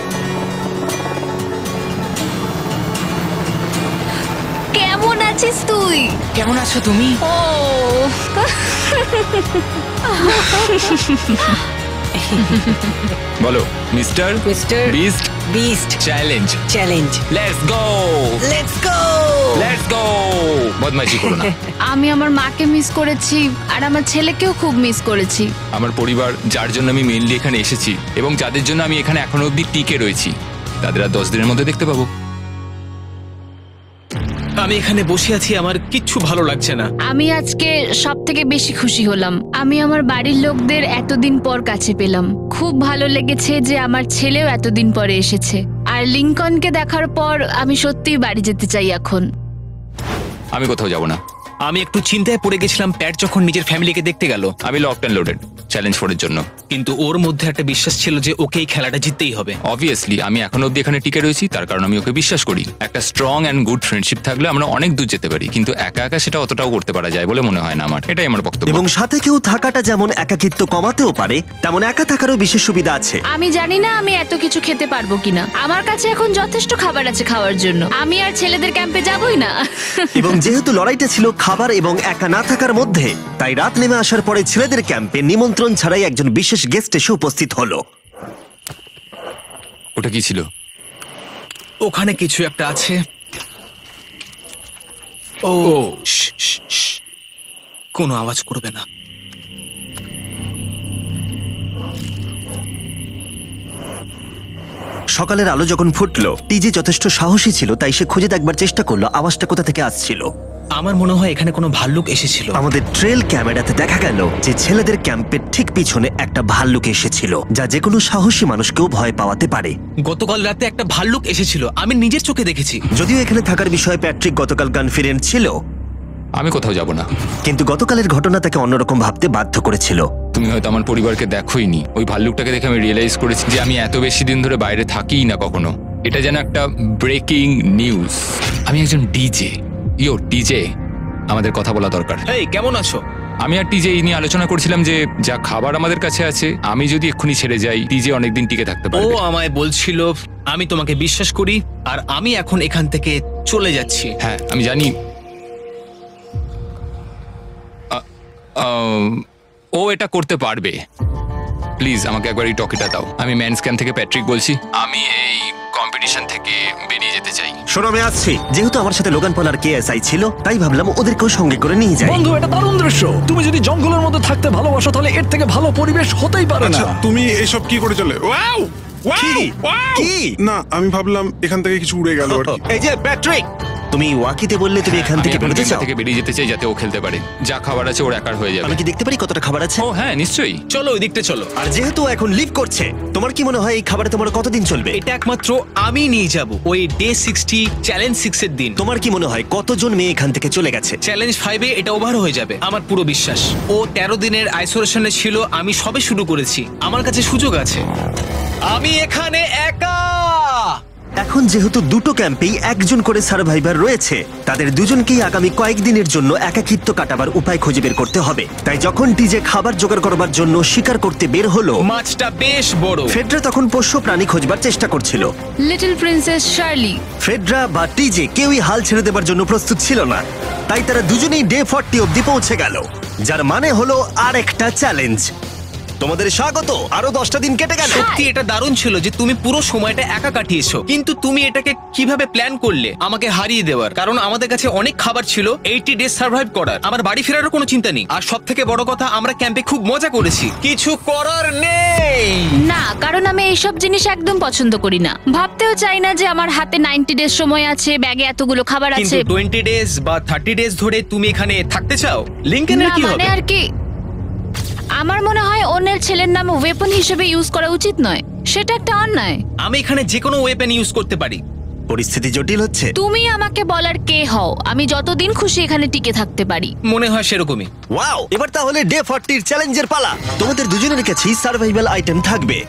কেমন আছিস তুই? কেমন আছো তুমি? ও বলো mister beast beast challenge. Challenge. Let's go, let's go. Let's go. বদমাইশি করো না। আমি আমার মাকে মিস করেছি আর আমার ছেলেকেও খুব মিস করেছি। আমার পরিবার, যার জন্য আমি মেইনলি এখানে এসেছি এবং যাদের জন্য আমি এখানে এখনো অবধি টিকে রয়েছি, তাদের আর 10 দিনের মধ্যে দেখতে পাবো। আমি এখানে বসে আছি, আমার কিচ্ছু ভালো লাগছে না। আমি আজকে সব থেকে বেশি খুশি হলাম। আমি আমার বাড়ির লোকদের এতদিন পর কাছে পেলাম। খুব ভালো লেগেছে যে আমার ছেলেও এতদিন পরে এসেছে। আর লিংকনকে দেখার পর আমি সত্যিই বাড়ি যেতে চাই এখন। আমি কোথাও যাব না। আমি একটু চিন্তায় পড়ে গেছিলাম প্যাট যখন নিজের ফ্যামিলিকে দেখতে গেল। আমি লকড অ্যান্ড লোডেড চ্যালেঞ্জ 4 এর জন্য। কিন্তু ওর মধ্যে একটা বিশ্বাস ছিল যে ওকে এই খেলাটা জিততেই হবে। অবভিয়াসলি আমি এখনো অব্দি এখানে টিকে রয়েছি, তার কারণ আমি ওকে বিশ্বাস করি। একটা স্ট্রং অ্যান্ড গুড ফ্রেন্ডশিপ থাকলে আমরা অনেক দূর যেতে পারি, কিন্তু একা একা সেটা অতটাও করতে পারা যায় বলে মনে হয় না আমার। এটাই আমার বক্তব্য। এবং সাথে কেউ থাকাটা যেমন একাকিত্ব কমাতেও পারে, তেমন একা থাকারও বিশেষ সুবিধা আছে। আমি জানি না আমি এত কিছু খেতে পারবো কিনা। আমার কাছে এখন যথেষ্ট খাবার আছে খাওয়ার জন্য। আমি আর ছেলেদের ক্যাম্পে যাবই না। এবং যেহেতু লড়াইটা ছিল খাবার এবং একা না থাকার মধ্যে, তাই রাত নেমে আসার পরে ছেলেদের ক্যাম্পে নিমন্ত্রণ ছাড়াই একজন বিশেষ গেস্ট এসে উপস্থিত হলো। ওটা কি ছিল? ওখানে কিছু একটা আছে। ও শ্, শ্, শ্। কোনো আওয়াজ করবে না। সকালের আলো যখন ফুটলো, টিজে যথেষ্ট সাহসী ছিল, তাই সে খুঁজে দেখবার চেষ্টা করলো আওয়াজটা কোথা থেকে আসছিল। আমার মনে হয় এখানে কোনো ভাল্লুক এসেছিল। আমাদের ট্রেল ক্যামেরাতে দেখা গেল যে ছেলেদের ক্যাম্পের ঠিক পিছনে একটা ভাল্লুক এসেছিল, যা যে কোনো সাহসী মানুষকেও ভয় পাওয়াতে পারে। গতকাল রাতে একটা ভাল্লুক এসেছিল, আমি নিজের চোখে দেখেছি। যদিও এখানে থাকার বিষয়ে প্যাট্রিক গতকাল কনফিডেন্ট ছিল, আমি কোথাও যাব না। কিন্তু গতকালের ঘটনা তাকে অন্যরকম ভাবতে বাধ্য করেছিল। তুমি হয়তো আমার পরিবারকে দেখোইনি। ওই ভাল্লুকটাকে দেখে আমি রিয়েলাইজ করেছি যে আমি এত বেশি দিন ধরে বাইরে থাকিই না কখনো। এটা যেন একটা ব্রেকিং নিউজ। আমি একজন ডিজে। ডিজে, আমাদের কথা বলা দরকার। এই কেমন আছো? আমি আর টিজে এই নিয়ে আলোচনা করছিলাম যে যা খাবার আমাদের কাছে আছে, আমি যদি এক্ষুনি ছেড়ে যাই টিজে অনেকদিন টিকে থাকতে ও পারবে। আমায় বলছিল আমি তোমাকে বিশ্বাস করি আর আমি এখন এখান থেকে চলে যাচ্ছি। হ্যাঁ আমি জানি। ও এটা করতে পারবে। প্লিজ আমাকে একবার এই টকিটা দাও। আমি ম্যানস ক্যাম্প থেকে প্যাট্রিক বলছি। আমি এই কম্পিটিশন থেকে বেরিয়ে যেতে চাই। শোনো, আমি আসছি। যেহেতু আমার সাথে লোগান পল আর কেএসআই ছিল, তাই ভাবলাম ওদেরকেও সঙ্গে করে নিয়ে যাই। বন্ধু, এটা দারুণ দৃশ্য। তুমি যদি জঙ্গলের মধ্যে থাকতে ভালোবাসো তাহলে এর থেকে ভালো পরিবেশ হতেই পারে না। আচ্ছা, তুমি এসব কি করে চলে? ওয়াও কি? কি? না, আমি ভাবলাম এখান থেকে কিছু উড়ে গেল আর কি। এই যে প্যাট্রিক, তুমি ওয়াকিতে বললে তুমি এখান থেকে আমি বেরোতে চাও। থেকে বেরিয়ে যেতে চাই যাতে ও খেলতে পারে। যা খাবার আছে ওর একার হয়ে যাবে। আমি কি দেখতে পারি কতটা খাবার আছে? ও হ্যাঁ নিশ্চয়ই। চলো ওই দিকটা চলো। আর যেহেতু ও এখন লিভ করছে, তোমার কি মনে হয় এই খাবারে তোমার কতদিন চলবে? এটা একমাত্র আমি নিয়ে যাব ওই ডে 60 চ্যালেঞ্জ 6 এর দিন। তোমার কি মনে হয় কতজন মেয়ে এখান থেকে চলে গেছে? চ্যালেঞ্জ 5 এ এটা ওভার হয়ে যাবে, আমার পুরো বিশ্বাস। ও 13 দিনের আইসোলেশনে ছিল, আমি সবে শুরু করেছি। আমার কাছে সুযোগ আছে। আমি এখানে একা। এখন যেহেতু দুটো ক্যাম্পেই একজন করে সার্ভাইভার রয়েছে, তাদের দুজনকেই আগামী কয়েকদিনের জন্য একাকিত্ব কাটাবার উপায় খুঁজে বের করতে হবে। তাই যখন টিজে খাবার জোগাড় করবার জন্য শিকার করতে বের হলো, মাছটা বেশ বড়। ফেডরা তখন পোষ্য প্রাণী খোঁজবার চেষ্টা করছিল। Little princess Shirley. ফেডরা বা টিজে কেউই হাল ছেড়ে দেবার জন্য প্রস্তুত ছিল না, তাই তারা দুজনেই ডে 40 অব্দি পৌঁছে গেল, যার মানে হলো আর একটা চ্যালেঞ্জ। তোমাদের স্বাগত। আরো 10টা দিন কেটে গেল। সত্যি এটা দারুণ ছিল যে তুমি পুরো সময়টা একা কাটিয়েছো, কিন্তু তুমি এটাকে কিভাবে প্ল্যান করলে আমাকে হারিয়ে দেওয়ার? কারণ আমাদের কাছে অনেক খাবার ছিল 80 ডেজ সার্ভাইভ করার। আমার বাড়ি ফেরারও কোনো চিন্তা নেই। আর সব থেকে বড় কথা, আমরা ক্যাম্পে খুব মজা করেছি। কিছু করার নেই। না, কারণ আমি এইসব জিনিস একদম পছন্দ করি না। ভাবতেও চাই না যে আমার হাতে 90 ডেজ সময় আছে, ব্যাগে এতগুলো খাবার কিন্তু আছে। 20 ডেজ বা 30 ডেজ ধরে তুমি এখানে থাকতে চাও? লিংকেনের না কি মানে হবে? আর কি, আমার মনে হয় অন্যের ছেলের নাম ওয়েপন হিসেবে ইউজ করা উচিত নয়। সেটা একটা অন্যায়। আমি এখানে যে কোনো ওয়েপেন ইউজ করতে পারি। পরিস্থিতি জটিল হচ্ছে। তুমি আমাকে বলার কে হও? আমি যতদিন খুশি এখানে টিকে থাকতে পারি। মনে হয় সেরকমই। ওয়াও, এবার তাহলে ডে 40 এর চ্যালেঞ্জের পালা। তোমাদের দুজনের কাছেই সার্ভাইভাল আইটেম থাকবে।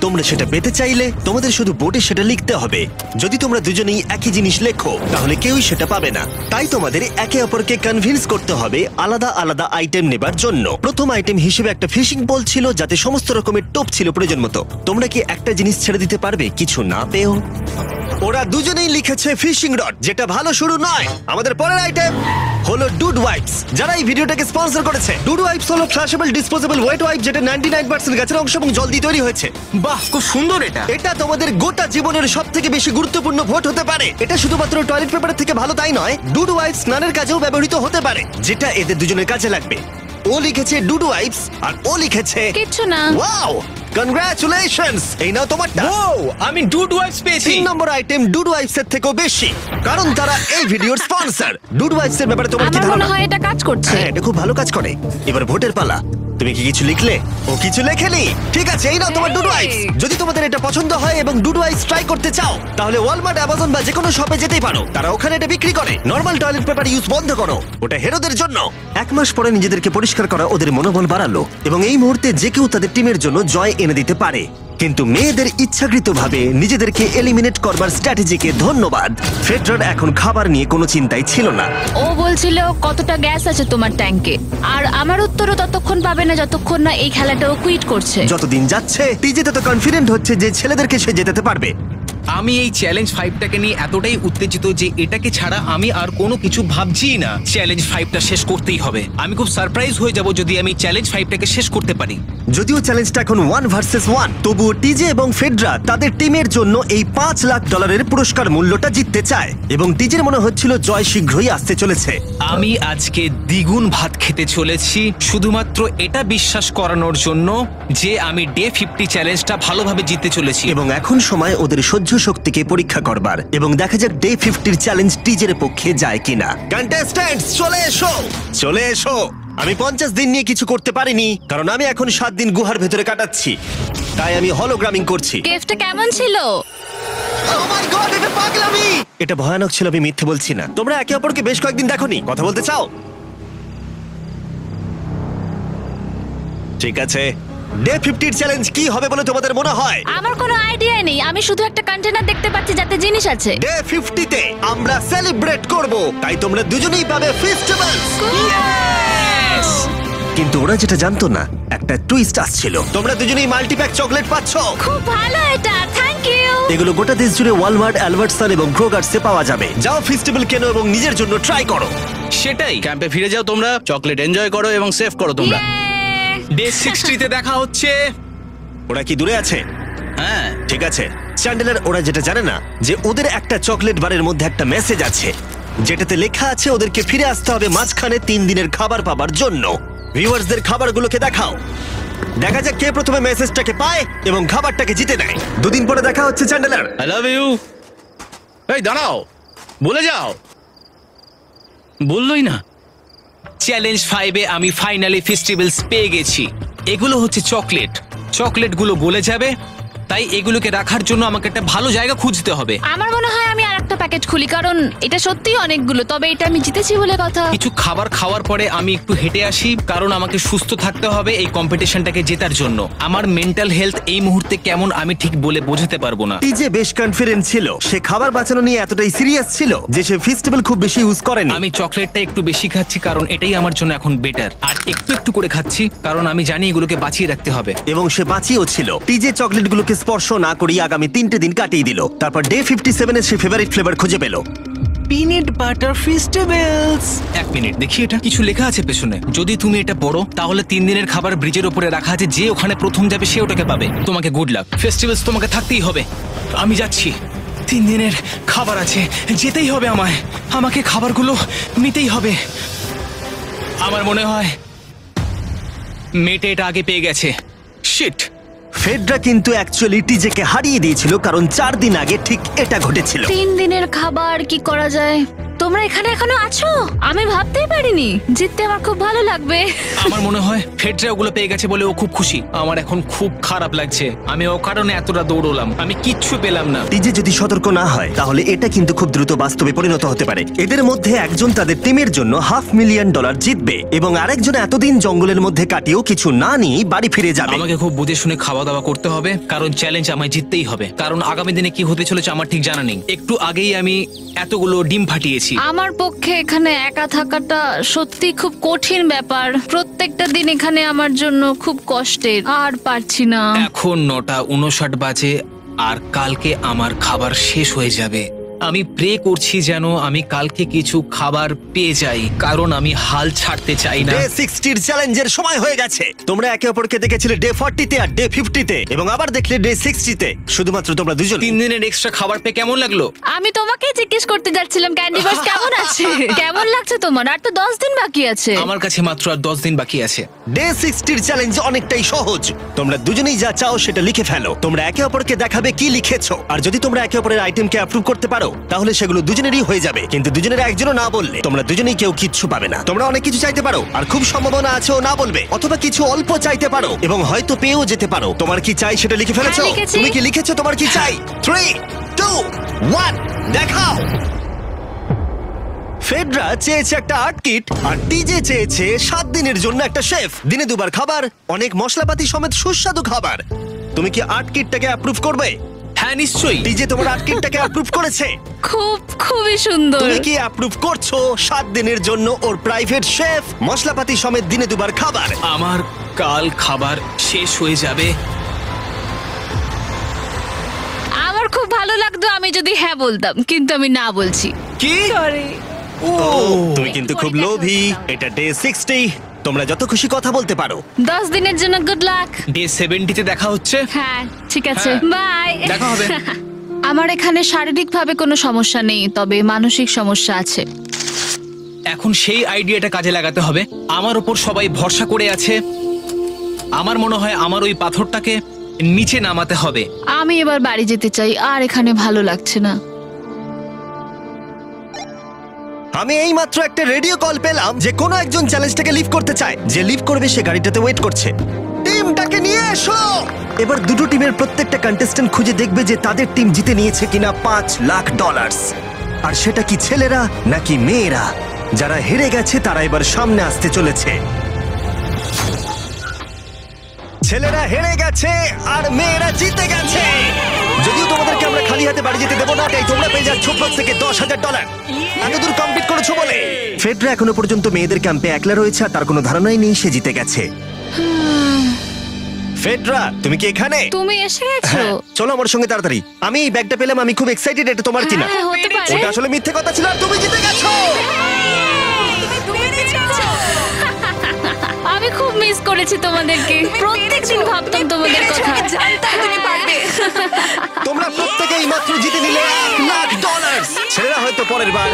তোমরা সেটা পেতে চাইলে তোমাদের শুধু বোর্ডে সেটা লিখতে হবে। যদি তোমরা দুজনেই একই জিনিস লেখো, তাহলে কেউই সেটা পাবে না। তাই তোমাদের একে অপরকে কনভিন্স করতে হবে আলাদা আলাদা আইটেম নেবার জন্য। প্রথম আইটেম হিসেবে একটা ফিশিং পল ছিল, যাতে সমস্ত রকমের টোপ ছিল প্রয়োজন মতো। তোমরা কি একটা জিনিস ছেড়ে দিতে পারবে কিছু না পেও? ওরা দুজনেই লিখেছে ফিশিং রড, যেটা ভালো শুরু নয়। আমাদের পরের আইটেম হলো ডুড ওয়াইপস, যারা এই ভিডিওটাকে স্পন্সর করেছে। ডুড ওয়াইপস হলো ফ্ল্যাশেবল ডিসপোজেবল ওয়েট ওয়াইপ, যেটা 99% গাছের অংশ এবং জল দিয়ে তৈরি হয়েছে। বাহ, খুব সুন্দর এটা। এটা তোমাদের গোটা জীবনের সবথেকে বেশি গুরুত্বপূর্ণ ভোট হতে পারে। এটা শুধুমাত্র টয়লেট পেপারের থেকে ভালো তাই নয়, ডুড ওয়াইপস স্নানের কাজেও ব্যবহৃত হতে পারে, যেটা এদের দুজনের কাজে লাগবে। ও লিখেছে ডুড ওয়াইপস আর ও লিখেছে কিচ্ছু না। Wow, congratulations! এই নাও তোমারটা। ও, আমি ডুড ওয়াইপস পেয়েছি। 3 নম্বর আইটেম ডুড ওয়াইপস এর থেকেও বেশি, কারণ তারা এই ভিডিওর স্পন্সর। ডুড ওয়াইপস এর ব্যাপারে তোমার কি আমার মনে ধারণা? হয় এটা কাজ করছে। হ্যাঁ, এটা খুব ভালো কাজ করে। এবার ভোটের পালা। তুমি কি কিছু লিখলে? ও কিছু লেখেনি। ঠিক আছে, এই নাও তোমার ডুডু আইস। যদি তোমাদের এটা পছন্দ হয় এবং ডুডু আইস ট্রাই করতে চাও তাহলে ওয়ালমার্ট, অ্যামাজন বা যে কোনো শপে যেতেই পারো, তারা ওখানে এটা বিক্রি করে। নর্মাল টয়লেট পেপার ইউজ বন্ধ করো, ওটা হেরোদের জন্য। 1 মাস পরে নিজেদেরকে পরিষ্কার করা ওদের মনোবল বাড়ালো এবং এই মুহূর্তে যে কেউ তাদের টিমের জন্য জয় এনে দিতে পারে। কিন্তু মেয়েদের ইচ্ছাকৃতভাবে নিজেদেরকে এলিমিনেট করবার স্ট্র্যাটেজিকে ধন্যবাদ। ফেডরার এখন খাবার নিয়ে কোনো চিন্তাই ছিল না। ও বলছিল কতটা গ্যাস আছে তোমার ট্যাঙ্কে, আর আমার উত্তরও ততক্ষণ পাবে না যতক্ষণ না এই খেলাটাও কুইট করছে। যতদিন যাচ্ছে টিজে তত কনফিডেন্ট হচ্ছে যে ছেলেদেরকে সে জেতাতে পারবে। আমি এই চ্যালেঞ্জ 5টাকে নিয়ে এতটাই উত্তেজিত যে এটাকে ছাড়া আমি আর কোনো কিছু ভাবছি না। চ্যালেঞ্জ 5টা শেষ করতেই হবে। আমি খুব সারপ্রাইজ হয়ে যাব যদি আমি চ্যালেঞ্জ 5টাকে শেষ করতে পারি। যদিও চ্যালেঞ্জটা এখন 1 ভার্সেস 1, তবুও টিজে এবং ফেডরা তাদের টিমের জন্য এই $5 লাখ পুরস্কার মূল্যটা জিততে চায় এবং টিজের মনে হচ্ছিল জয় শীঘ্রই আসতে চলেছে। আমি আজকে দ্বিগুণ ভাত খেতে চলেছি শুধুমাত্র এটা বিশ্বাস করানোর জন্য যে আমি ডে 50 চ্যালেঞ্জটা ভালোভাবে জিততে চলেছি। এবং এখন সময় ওদের সহ্য শক্তিকে পরীক্ষা করবার এবং দেখা যাক ডে 50 চ্যালেঞ্জ টিজের পক্ষে যায় কিনা। কন্টেস্ট্যান্টস চলে এসো, চলে এসো। আমি 50 দিন নিয়ে কিছু করতে পারিনি কারণ আমি এখন 7 দিন গুহার ভেতরে কাটাচ্ছি, তাই আমি হলোগ্রামিং করছি। কেভটা কেমন ছিল? Oh my God, এটা পাগলামি! এটা ভয়ানক ছিল, আমি মিথ্যে বলছি না। তোমরা একে অপরকে বেশ কয়েকদিন দেখোনি, কথা বলতে চাও? ঠিক আছে, ডে 50 চ্যালেঞ্জ কি হবে বলে তোমাদের মনে হয়? আমার কোনো আইডিয়া নেই, আমি শুধু একটা কন্টেনার দেখতে পাচ্ছি যাতে জিনিস আছে। ডে 50 তে আমরা সেলিব্রেট করব, তাই তোমরা দুজনেই পাবে ফেস্টিভ্যালস। কিন্তু ওরা যেটা জানতো না, একটা টুইস্ট আসছিল। তোমরা দুজনেই মাল্টিপ্যাক চকলেট পাচ্ছো। খুব ভালো এটা, থ্যাংক ইউ। এগুলো গোটা দেশ জুড়ে ওয়ালমার্ট, অ্যালবার্টসন এবং ক্রোগার্সে পাওয়া যাবে। যাও ফেস্টিভ্যাল কেনো এবং নিজের জন্য ট্রাই করো। সেটাই। ক্যাম্পে ফিরে যাও তোমরা, চকলেট এনজয় করো এবং সেভ করো তোমরা। ডে 60 তে দেখা হচ্ছে। ওরা কি দূরে আছে? হ্যাঁ ঠিক আছে চ্যান্ডেলার, ওরা যেটা জানে না যে ওদের একটা চকলেট বারের মধ্যে একটা মেসেজ আছে যেটাতে লেখা আছে ওদেরকে ফিরে আসতে হবে মাঝখানে 3 দিনের খাবার পাবার জন্য। ভিউয়ার্সদের খাবারগুলোকে দেখাও, দেখা যাক কে প্রথমে মেসেজটাকে পায় এবং খাবারটাকে জিতে নেয়। 2 দিন পরে দেখা হচ্ছে চ্যান্ডেলার। I love you. এই দাঁড়াও, বলে যাও। বললোই না। চ্যালেঞ্জ 5-এ আমি ফাইনালি ফেস্টিভ্যালস পেয়ে গেছি। এগুলো হচ্ছে চকলেট, চকলেটগুলো গলে যাবে, তাই এগুলোকে রাখার জন্য আমাকে একটা ভালো জায়গা খুঁজতে হবে। আমার মনে হয় আমি আরেকটা প্যাকেট খুলি, কারণ এটা সত্যিই অনেকগুলো, তবে এটা আমি জিতেছি বলে কথা। কিছু খাবার খাওয়ার পরে আমি একটু হেঁটে আসি, কারণ আমাকে সুস্থ থাকতে হবে এই কম্পিটিশনটাকে জেতার জন্য। আমার মেন্টাল হেলথ এই মুহূর্তে কেমন আমি ঠিক বলে বোঝাতে পারবো না। টিজে বেশ কনফিডেন্ট ছিল, সে খাবার বাঁচানো নিয়ে এতটাই সিরিয়াস ছিল যে সে ফেস্টিভ্যাল খুব বেশি ইউজ করেনি। আমি চকলেটটা একটু বেশি খাচ্ছি কারণ এটাই আমার জন্য এখন বেটার, আর একটু একটু করে খাচ্ছি কারণ আমি জানি এগুলোকে বাঁচিয়ে রাখতে হবে। এবং সে বাঁচিয়েও ছিল। টিজে চকলেটগুলোকে স্পর্শ না করেই আগামী 3টে দিন কাটিয়ে দিল। তারপর ডে 57 এ সে ফেভারিট ফ্লেভার খুঁজে পেল, পিনাট বাটার ফেস্টিভ্যালস। 1 মিনিট দেখি, এটা কিছু লেখা আছে পেছনে। যদি তুমি এটা পড়ো তাহলে 3 দিনের খাবার ব্রিজের উপরে রাখা আছে, যে ওখানে প্রথম যাবে সে ওটাকে পাবে। তোমাকে গুড লাক। ফেস্টিভ্যালস তোমাকে থাকতেই হবে। আমি যাচ্ছি, 3 দিনের খাবার আছে, যেতেই হবে আমায়। আমাকে খাবারগুলো নিতেই হবে। আমার মনে হয় মেয়েটা এটা আগে পেয়ে গেছে। শিট। ফেডরা কিন্তু অ্যাকচুয়ালি টিজেকে হারিয়ে দিয়েছিল কারণ 4 দিন আগে ঠিক এটা ঘটেছিল। 3 দিনের খাবার কি করা যায়? তোমরা এখানে এখনো আছো? আমি ভাবতেই পারিনি। জিততে আমার খুব ভালো লাগবে। আমার মনে হয় ফেডরা ওগুলো পেয়ে গেছে বলে ও খুব খুশি। আমার এখন খুব খারাপ লাগছে, আমি ও কারণে এতটা দৌড়লাম, আমি কিচ্ছু পেলাম না। টিজে যদি সতর্ক না হয় তাহলে এটা কিন্তু খুব দ্রুত বাস্তবে পরিণত হতে পারে। এদের মধ্যে একজন তাদের টিমের জন্য $500,000 জিতবে এবং আরেকজন এতদিন জঙ্গলের মধ্যে কাটিয়েও কিছু না নিয়ে বাড়ি ফিরে যাবে। আমাকে খুব বুঝে শুনে খাওয়া দাওয়া করতে হবে কারণ চ্যালেঞ্জ আমায় জিততেই হবে, কারণ আগামী দিনে কি হতে চলেছে আমার ঠিক জানা নেই। একটু আগেই আমি এতগুলো ডিম ফাটিয়েছি। আমার পক্ষে এখানে একা থাকাটা সত্যি খুব কঠিন ব্যাপার। প্রত্যেকটা দিন এখানে আমার জন্য খুব কষ্টের, আর পারছি না। এখন 9:59 বাজে আর কালকে আমার খাবার শেষ হয়ে যাবে। আমি প্রে করছি যেন আমি কালকে কিছু খাবার পেয়ে যাই, কারণ আমি হাল ছাড়তে চাই না। ডে 60 চ্যালেঞ্জের সময় হয়ে গেছে। তোমরা একে অপরকে দেখেছিলে ডে 40 তে আর ডে 50 তে, এবং আবার দেখলে ডে 60 তে। শুধুমাত্র তোমরা দুজন। 3 দিনের এক্সট্রা খাবার পেয়ে কেমন লাগলো? আমি তোমাকে জিজ্ঞেস করতে যাচ্ছিলাম ক্যান্ডি বাস কেমন আছে। কেমন লাগছে তোমার? আর তো 10 দিন বাকি আছে। আমার কাছে মাত্র আর 10 দিন বাকি আছে। ডে 60 চ্যালেঞ্জ অনেকটাই সহজ। তোমরা দুজনেই যা চাও সেটা লিখে ফেলো। তোমরা একে অপরকে দেখাবে কি লিখেছো, আর যদি তোমরা একে অপরের আইটেমকে অ্যাপ্রুভ করতে পারো তাহলে সেগুলো দুজনেরই হয়ে যাবে, কিন্তু দুজনের একজনও না বললে তোমরা দুজনেই কেউ কিচ্ছু পাবে না। তোমরা অনেক কিছু চাইতে পারো আর খুব সম্ভাবনা আছে ও না বলবে, অথবা কিছু অল্প চাইতে পারো এবং হয়তো পেয়েও যেতে পারো। তোমার কি চাই সেটা লিখে ফেলেছো? হ্যাঁ, লিখেছি। তুমি কি লিখেছো তোমার কি চাই? 3, 2, 1 দেখাও। ফেডরা চেয়েছে একটা আর্ট কিট আর ডিজে চেয়েছে 7 দিনের জন্য একটা শেফ, দিনে 2 বার খাবার, অনেক মশলাপাতি সমেত সুস্বাদু খাবার। তুমি কি আর্ট কিটটাকে অ্যাপ্রুভ করবে? হ্যাঁ নিশ্চয়ই। ডিজে তোমার আর্ট কিটটাকে অ্যাপ্রুভ করেছে। খুবই সুন্দর। তুমি কি অ্যাপ্রুভ করছো 7 দিনের জন্য ওর প্রাইভেট শেফ, মশলাপাতি সমেত দিনে 2 বার খাবার? আমার কাল খাবার শেষ হয়ে যাবে। আমার খুব ভালো লাগতো আমি যদি হ্যাঁ বলতাম, কিন্তু আমি না বলছি। কি? তুমি কিন্তু খুব লোভী। এটা ডে 60, তোমরা যত খুশি কথা বলতে পারো। 10 দিনের জন্য গুড লাক। ডে 70 তে দেখা হচ্ছে। হ্যাঁ ঠিক আছে, হ্যাঁ, বাই। দেখা হবে। আমার এখানে শারীরিকভাবে কোনো সমস্যা নেই, তবে মানসিক সমস্যা আছে। এখন সেই আইডিয়াটা কাজে লাগাতে হবে। আমার উপর সবাই ভরসা করে আছে। আমার মনে হয় আমার ওই পাথরটাকে নিচে নামাতে হবে। আমি এবার বাড়ি যেতে চাই, আর এখানে ভালো লাগছে না। আমি এইমাত্র একটা রেডিও কল পেলাম যে কোনো একজন চ্যালেঞ্জটাকে লিভ করতে চায়। যে লিভ করবে সে গাড়িটাতে ওয়েট করছে। টিমটাকে নিয়ে এসো। এবার দুটো টিমের প্রত্যেকটা কন্টেস্ট্যান্ট খুঁজে দেখবে যে তাদের টিম জিতে নিয়েছে কিনা $5 লাখ। আর সেটা কি ছেলেরা নাকি মেয়েরা? যারা হেরে গেছে তারা এবার সামনে আসতে চলেছে। ছেলেরা হেরে গেছে আর মেয়েরা জিতে গেছে। যদিও তোমাদেরকে আমরা খালি হাতে বাড়ি যেতে দেবো না, তাই তোমরা পেয়ে যাচ্ছ প্রত্যেকে $10,000। এতদূর কমপ্লিট করেছো বলে। ফেডরা এখনো পর্যন্ত মেয়েদের ক্যাম্পে একলা রয়েছে আর তার কোনো ধারণাই নেই সে জিতে গেছে। ফেডরা তুমি কি এখানে? তুমি এসে গেছো? হ্যাঁ, চলো আমার সঙ্গে তাড়াতাড়ি। আমি এই ব্যাগটা পেলাম, আমি খুব এক্সাইটেড। এটা তোমার কিনা? হ্যাঁ, হতে পারে। ওটা আসলে মিথ্যে কথা ছিল আর তুমি জিতে গেছো। আমি খুব মিস করেছি তোমাদেরকে। প্রত্যেকদিন ভাবতাম তোমাদের কথা। জানতাম তুমি পারবে। তোমরা প্রত্যেকেই মাত্র জিতে নিলে $1 লাখ। ছেলেরা হয়তো পরের বার